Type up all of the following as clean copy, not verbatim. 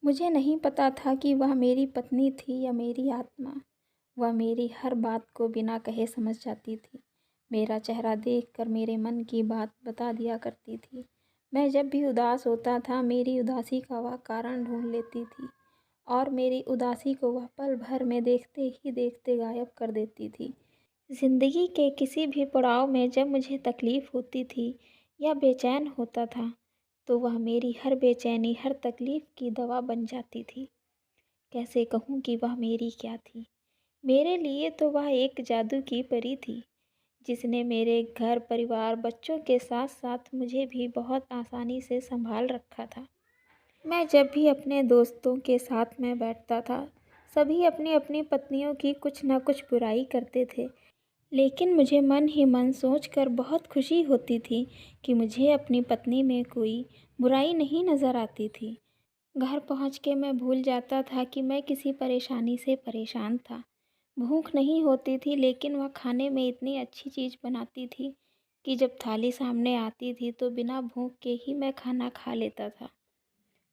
मुझे नहीं पता था कि वह मेरी पत्नी थी या मेरी आत्मा। वह मेरी हर बात को बिना कहे समझ जाती थी। मेरा चेहरा देखकर मेरे मन की बात बता दिया करती थी। मैं जब भी उदास होता था, मेरी उदासी का वह कारण ढूँढ लेती थी और मेरी उदासी को वह पल भर में देखते ही देखते गायब कर देती थी। ज़िंदगी के किसी भी पड़ाव में जब मुझे तकलीफ़ होती थी या बेचैन होता था, तो वह मेरी हर बेचैनी, हर तकलीफ़ की दवा बन जाती थी। कैसे कहूँ कि वह मेरी क्या थी? मेरे लिए तो वह एक जादू की परी थी, जिसने मेरे घर, परिवार, बच्चों के साथ-साथ मुझे भी बहुत आसानी से सँभाल रखा था। मैं जब भी अपने दोस्तों के साथ में बैठता था, सभी अपनी-अपनी पत्नियों की कुछ न कुछ बुराई करते थे। लेकिन मुझे मन ही मन सोचकर बहुत खुशी होती थी कि मुझे अपनी पत्नी में कोई बुराई नहीं नज़र आती थी। घर पहुंच के मैं भूल जाता था कि मैं किसी परेशानी से परेशान था। भूख नहीं होती थी, लेकिन वह खाने में इतनी अच्छी चीज़ बनाती थी कि जब थाली सामने आती थी तो बिना भूख के ही मैं खाना खा लेता था।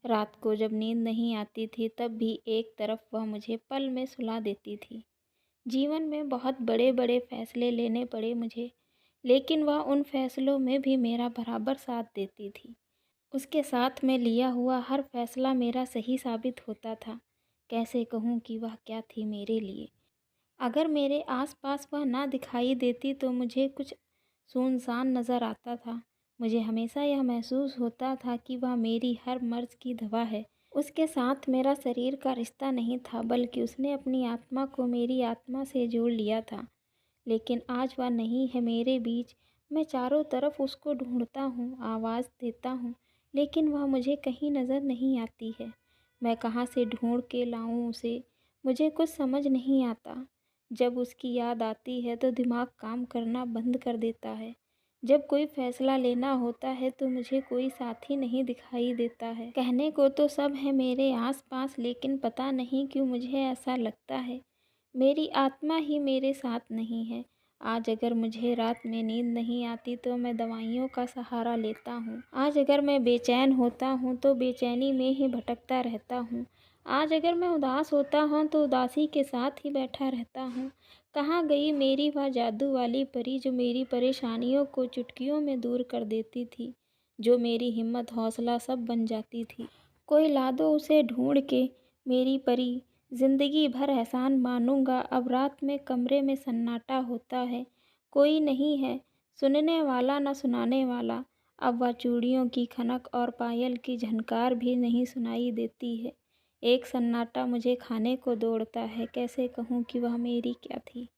रात को जब नींद नहीं आती थी, तब भी एक तरफ वह मुझे पल में सुला देती थी। जीवन में बहुत बड़े-बड़े फ़ैसले लेने पड़े मुझे, लेकिन वह उन फ़ैसलों में भी मेरा बराबर साथ देती थी। उसके साथ में लिया हुआ हर फ़ैसला मेरा सही साबित होता था। कैसे कहूँ कि वह क्या थी मेरे लिए? अगर मेरे आस-पास वह ना दिखाई देती तो मुझे कुछ सुनसान नज़र आता था। मुझे हमेशा यह महसूस होता था कि वह मेरी हर मर्ज़ की दवा है। उसके साथ मेरा शरीर का रिश्ता नहीं था, बल्कि उसने अपनी आत्मा को मेरी आत्मा से जोड़ लिया था। लेकिन आज वह नहीं है मेरे बीच। मैं चारों तरफ उसको ढूँढता हूँ, आवाज़ देता हूँ, लेकिन वह मुझे कहीं नज़र नहीं आती है। मैं कहाँ से ढूँढ के लाऊँ उसे, मुझे कुछ समझ नहीं आता। जब उसकी याद आती है तो दिमाग काम करना बंद कर देता है। जब कोई फ़ैसला लेना होता है तो मुझे कोई साथी नहीं दिखाई देता है। कहने को तो सब है मेरे आस-पास, लेकिन पता नहीं क्यों मुझे ऐसा लगता है मेरी आत्मा ही मेरे साथ नहीं है। आज अगर मुझे रात में नींद नहीं आती तो मैं दवाइयों का सहारा लेता हूँ। आज अगर मैं बेचैन होता हूँ तो बेचैनी में ही भटकता रहता हूँ। आज अगर मैं उदास होता हूँ तो उदासी के साथ ही बैठा रहता हूँ। कहाँ गई मेरी वह जादू वाली परी जो मेरी परेशानियों को चुटकियों में दूर कर देती थी, जो मेरी हिम्मत हौसला सब बन जाती थी। कोई ला दो उसे ढूंढ के, मेरी परी। ज़िंदगी भर एहसान मानूंगा। अब रात में कमरे में सन्नाटा होता है, कोई नहीं है सुनने वाला न सुनाने वाला। अब वह चूड़ियों की खनक और पायल की झनकार भी नहीं सुनाई देती है। एक सन्नाटा मुझे खाने को दौड़ता है। कैसे कहूँ कि वह मेरी क्या थी?